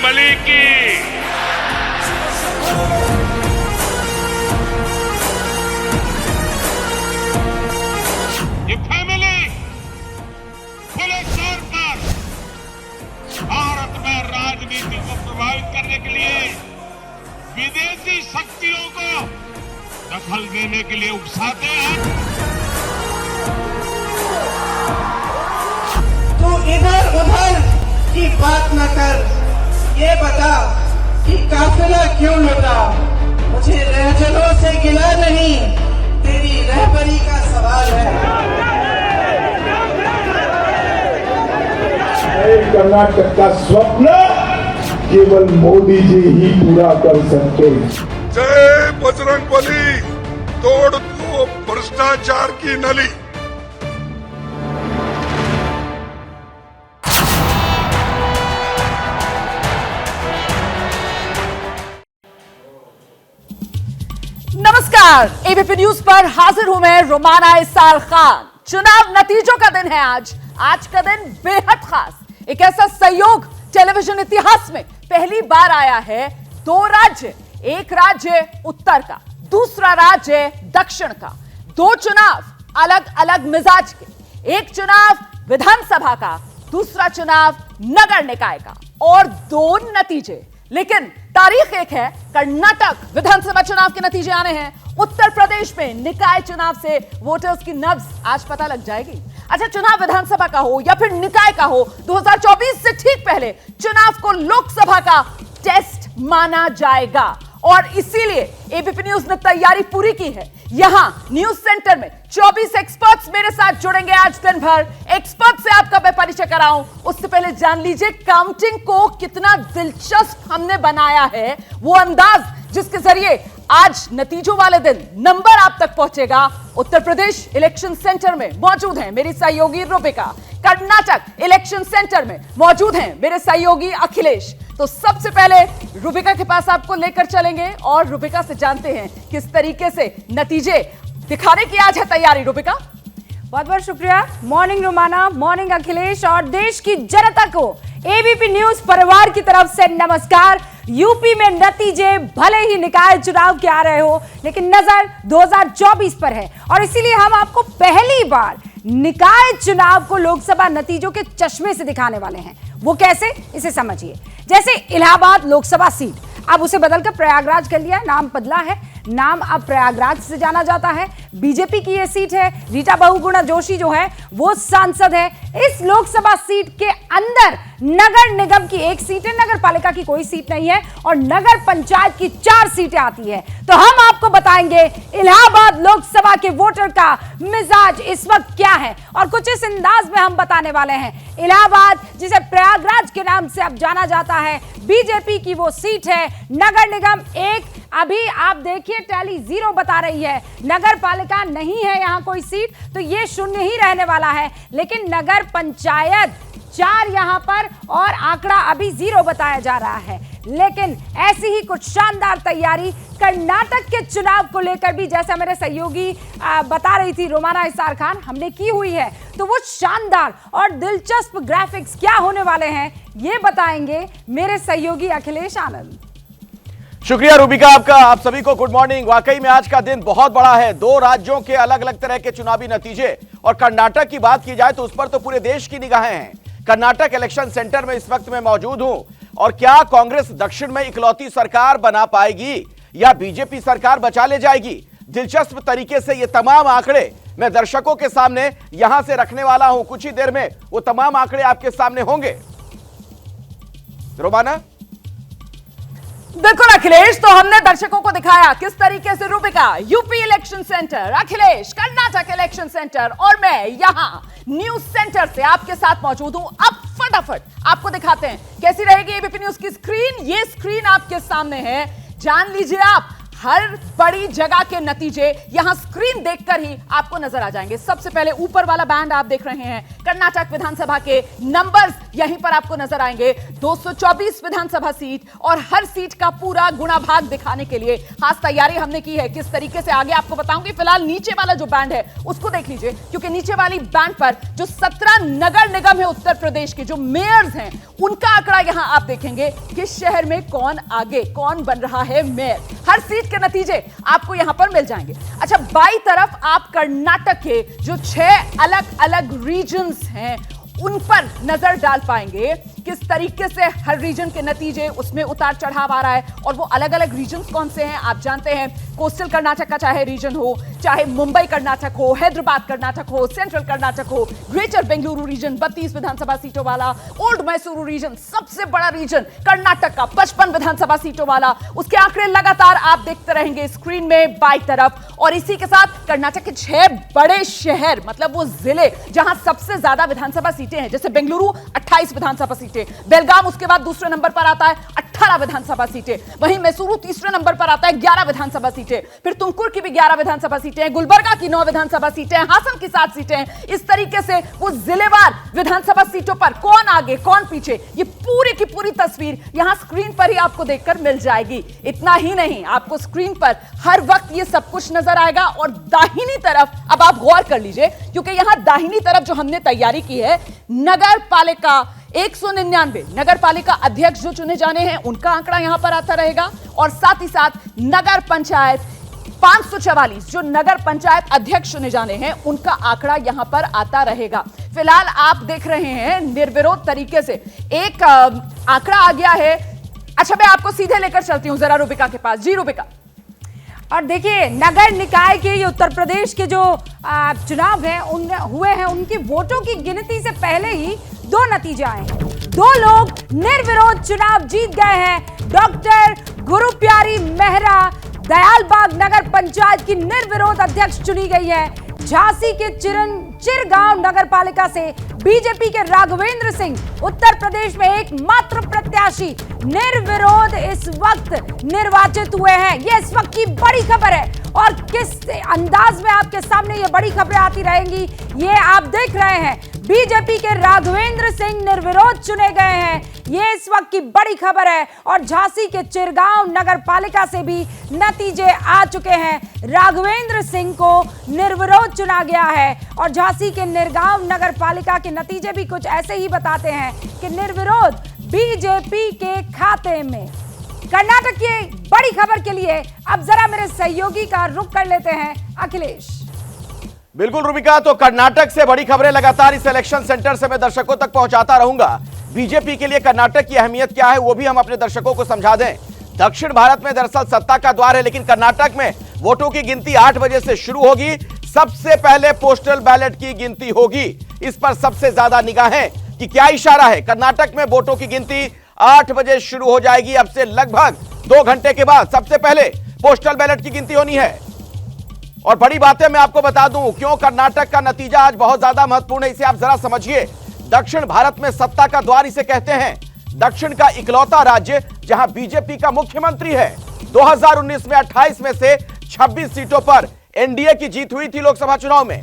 Family की। ये family खुले तौर पर भारत में राजनीति को प्रभावित करने के लिए विदेशी शक्तियों को दखल देने के लिए उकसाते हैं। तू इधर उधर की बात न कर, ये बता कि काफिला क्यों लुटा। मुझे रहजलों से गिला नहीं, तेरी रहबरी का सवाल है। कर्नाटक का स्वप्न केवल मोदी जी ही पूरा कर सकते हैं। जय बजरंगबली, तोड़ दो भ्रष्टाचार की नली। नमस्कार, एबीपी न्यूज पर हाजिर हूं मैं रोमाना इसार खान। चुनाव नतीजों का दिन है आज का दिन बेहद खास। एक ऐसा संयोग टेलीविजन इतिहास में पहली बार आया है। दो राज्य, एक राज्य उत्तर का, दूसरा राज्य दक्षिण का। दो चुनाव अलग अलग मिजाज के, एक चुनाव विधानसभा का, दूसरा चुनाव नगर निकाय का, और दो नतीजे। लेकिन तारीख एक है, कर्नाटक विधानसभा चुनाव के नतीजे आने हैं। उत्तर प्रदेश में निकाय चुनाव से वोटर्स की नब्ज आज पता लग जाएगी। अच्छा, चुनाव विधानसभा का हो या फिर निकाय का हो, 2024 से ठीक पहले चुनाव को लोकसभा का टेस्ट माना जाएगा। और इसीलिए एबीपी न्यूज ने तैयारी पूरी की है। यहां न्यूज सेंटर में 24 एक्सपर्ट्स मेरे साथ जुड़ेंगे आज दिन भर। एक्सपर्ट से आपका मैं परिचय कराऊं, उससे पहले जान लीजिए काउंटिंग को कितना दिलचस्प हमने बनाया है। वो अंदाज जिसके जरिए आज नतीजों वाले दिन नंबर आप तक पहुंचेगा। उत्तर प्रदेश इलेक्शन सेंटर में मौजूद हैं मेरी सहयोगी रूबिका, कर्नाटक इलेक्शन सेंटर में मौजूद हैं मेरे सहयोगी अखिलेश। तो सबसे पहले रूबिका के पास आपको लेकर चलेंगे और रूबिका से जानते हैं किस तरीके से नतीजे दिखाने की आज है तैयारी। रूबिका, बहुत बहुत शुक्रिया। मॉर्निंग रोमाना, मॉर्निंग अखिलेश और देश की जनता को एबीपी न्यूज परिवार की तरफ से नमस्कार। यूपी में नतीजे भले ही निकाय चुनाव के आ रहे हो, लेकिन नजर 2024 पर है और इसीलिए हम आपको पहली बार निकाय चुनाव को लोकसभा नतीजों के चश्मे से दिखाने वाले हैं। वो कैसे, इसे समझिए। जैसे इलाहाबाद लोकसभा सीट, अब उसे बदलकर प्रयागराज कर लिया है, नाम बदला है, नाम अब प्रयागराज से जाना जाता है। बीजेपी की यह सीट है, रीटा बहुगुणा जोशी जो है वो सांसद है। इस लोकसभा सीट के अंदर नगर निगम की एक सीट है, नगर पालिका की कोई सीट नहीं है, और नगर पंचायत की 4 सीटें आती है। तो हम आपको बताएंगे इलाहाबाद लोकसभा के वोटर का मिजाज इस वक्त क्या है, और कुछ इस अंदाज में हम बताने वाले हैं। इलाहाबाद, जिसे प्रयागराज के नाम से अब जाना जाता है, बीजेपी की वो सीट है। नगर निगम 1, अभी आप देखिए टैली 0 बता रही है। नगर पालिका नहीं है यहां कोई सीट, तो ये शून्य ही रहने वाला है। लेकिन नगर पंचायत 4 यहां पर, और आंकड़ा अभी 0 बताया जा रहा है। लेकिन ऐसी ही कुछ शानदार तैयारी कर्नाटक के चुनाव को लेकर भी, जैसा मेरे सहयोगी बता रही थी रोमाना इसार खान, हमने की हुई है। तो वो शानदार और दिलचस्प ग्राफिक्स क्या होने वाले हैं, ये बताएंगे मेरे सहयोगी अखिलेश आनंद। शुक्रिया रूबिका आपका। आप सभी को गुड मॉर्निंग। वाकई में आज का दिन बहुत बड़ा है। 2 राज्यों के अलग अलग तरह के चुनावी नतीजे, और कर्नाटक की बात की जाए तो उस पर तो पूरे देश की निगाहें हैं। कर्नाटक इलेक्शन सेंटर में इस वक्त मैं मौजूद हूं, और क्या कांग्रेस दक्षिण में इकलौती सरकार बना पाएगी या बीजेपी सरकार बचा ले जाएगी? दिलचस्प तरीके से ये तमाम आंकड़े मैं दर्शकों के सामने यहां से रखने वाला हूं। कुछ ही देर में वो तमाम आंकड़े आपके सामने होंगे। रोमाना, बिल्कुल अखिलेश, तो हमने दर्शकों को दिखाया किस तरीके से Rubika UP election centre, Akhilesh Karnataka election centre, और मैं यहां न्यूज सेंटर से आपके साथ मौजूद हूं। अब फटाफट आपको दिखाते हैं कैसी रहेगी एबीपी न्यूज की स्क्रीन। ये स्क्रीन आपके सामने है, जान लीजिए आप हर बड़ी जगह के नतीजे यहां स्क्रीन देखकर ही आपको नजर आ जाएंगे। सबसे पहले ऊपर वाला बैंड आप देख रहे हैं, कर्नाटक विधानसभा के नंबर्स यहीं पर आपको नजर आएंगे। 224 विधानसभा सीट और हर सीट का पूरा गुणा भाग दिखाने के लिए खास तैयारी हमने की है। किस तरीके से आगे आपको बताऊंगी। फिलहाल नीचे वाला जो बैंड है उसको देख लीजिए, क्योंकि नीचे वाली बैंड पर जो 17 नगर निगम है उत्तर प्रदेश के, जो मेयर्स हैं, उनका आंकड़ा यहां आप देखेंगे। किस शहर में कौन आगे, कौन बन रहा है मेयर, हर सीट के नतीजे आपको यहां पर मिल जाएंगे। अच्छा, बाईं तरफ आप कर्नाटक के जो 6 अलग अलग रीजन्स हैं उन पर नजर डाल पाएंगे। किस तरीके से हर रीजन के नतीजे, उसमें उतार चढ़ाव आ रहा है। और वो अलग अलग रीजन्स कौन से हैं आप जानते हैं। कोस्टल कर्नाटक का चाहे रीजन हो, चाहे मुंबई कर्नाटक हो, हैदराबाद कर्नाटक हो, सेंट्रल कर्नाटक हो, ग्रेटर बेंगलुरु रीजन 32 विधानसभा सीटों वाला, ओल्ड मैसूरू रीजन सबसे बड़ा रीजन कर्नाटक का 55 विधानसभा सीटों वाला, उसके आंकड़े लगातार आप देखते रहेंगे स्क्रीन में बाईं तरफ। और इसी के साथ कर्नाटक के 6 बड़े शहर, मतलब वो जिले जहां सबसे ज्यादा विधानसभा सीटें हैं, जैसे बेंगलुरु 28 विधानसभा सीटें, बेलगाम उसके बाद दूसरे नंबर पर आता है 18 विधानसभा सीटें, वहीं मैसूरू तीसरे नंबर पर आता है 11 विधानसभा सीटें, फिर तुमकुर की भी 11 विधानसभा सीटें, गुलबर्गा की 9 विधानसभा सीटें, हासन की 7 सीटें। इस तरीके से वो जिलेवार विधानसभा सीटों पर कौन आगे कौन पीछे, ये पूरी की पूरी तस्वीर यहां स्क्रीन पर ही आपको देखकर मिल जाएगी। इतना ही नहीं, आपको स्क्रीन पर हर वक्त ये सब कुछ नजर आएगा। और दाहिनी तरफ अब आप गौर कर लीजिए, क्योंकि यहां दाहिनी तरफ जो हमने तैयारी की है, नगर पालिका 199 नगर पालिका अध्यक्ष जो चुने जाने हैं उनका आंकड़ा यहां पर आता रहेगा। और साथ ही साथ नगर पंचायत 544 जो नगर पंचायत अध्यक्ष चुने जाने हैं उनका आंकड़ा यहां पर आता रहेगा। फिलहाल आप देख रहे हैं निर्विरोध तरीके से एक आंकड़ा आ गया है। अच्छा, मैं आपको सीधे लेकर चलती हूं जरा रुबिका के पास। जी रुबिका। और देखिए, नगर निकाय के ये उत्तर प्रदेश के जो चुनाव हैं हुए हैं, उनकी वोटों की गिनती से पहले ही 2 नतीजे आए हैं। 2 लोग निर्विरोध चुनाव जीत गए हैं। डॉक्टर गुरुप्यारी मेहरा दयालबाग नगर पंचायत की निर्विरोध अध्यक्ष चुनी गई है। झांसी के चिरगांव नगर पालिका से बीजेपी के राघवेंद्र सिंह उत्तर प्रदेश में एकमात्र प्रत्याशी निर्विरोध इस वक्त निर्वाचित हुए हैं। ये इस वक्त की बड़ी खबर है और किस अंदाज में आपके सामने ये बड़ी खबरें आती रहेंगी ये आप देख रहे हैं। बीजेपी के राघवेंद्र सिंह निर्विरोध चुने गए हैं, ये इस वक्त की बड़ी खबर है। और झांसी के चिरगांव नगर पालिका से भी नतीजे आ चुके हैं। राघवेंद्र सिंह को निर्विरोध चुना गया है और झांसी के निर्गांव नगर पालिका के नतीजे भी कुछ ऐसे ही बताते हैं कि निर्विरोध बीजेपी के खाते में। कर्नाटक की बड़ी खबर के लिए अब जरा मेरे सहयोगी का रुख कर लेते हैं अखिलेश। बिल्कुल रुबिका, तो कर्नाटक से बड़ी खबरें लगातार इस इलेक्शन सेंटर से मैं दर्शकों तक पहुंचाता रहूंगा। बीजेपी के लिए कर्नाटक की अहमियत क्या है वो भी हम अपने दर्शकों को समझा दें। दक्षिण भारत में दरअसल सत्ता का द्वार है, लेकिन कर्नाटक में वोटों की गिनती 8 बजे से शुरू होगी। सबसे पहले पोस्टल बैलेट की गिनती होगी, इस पर सबसे ज्यादा निगाहें कि क्या इशारा है। कर्नाटक में वोटों की गिनती 8 बजे शुरू हो जाएगी। अब से लगभग 2 घंटे के बाद सबसे पहले पोस्टल बैलेट की गिनती होनी है। और बड़ी बातें मैं आपको बता दूं, क्यों कर्नाटक का नतीजा आज बहुत ज्यादा महत्वपूर्ण है, इसे आप जरा समझिए। दक्षिण भारत में सत्ता का द्वार इसे कहते हैं। दक्षिण का इकलौता राज्य जहां बीजेपी का मुख्यमंत्री है। 2019 में 28 में से 26 सीटों पर एनडीए की जीत हुई थी लोकसभा चुनाव में।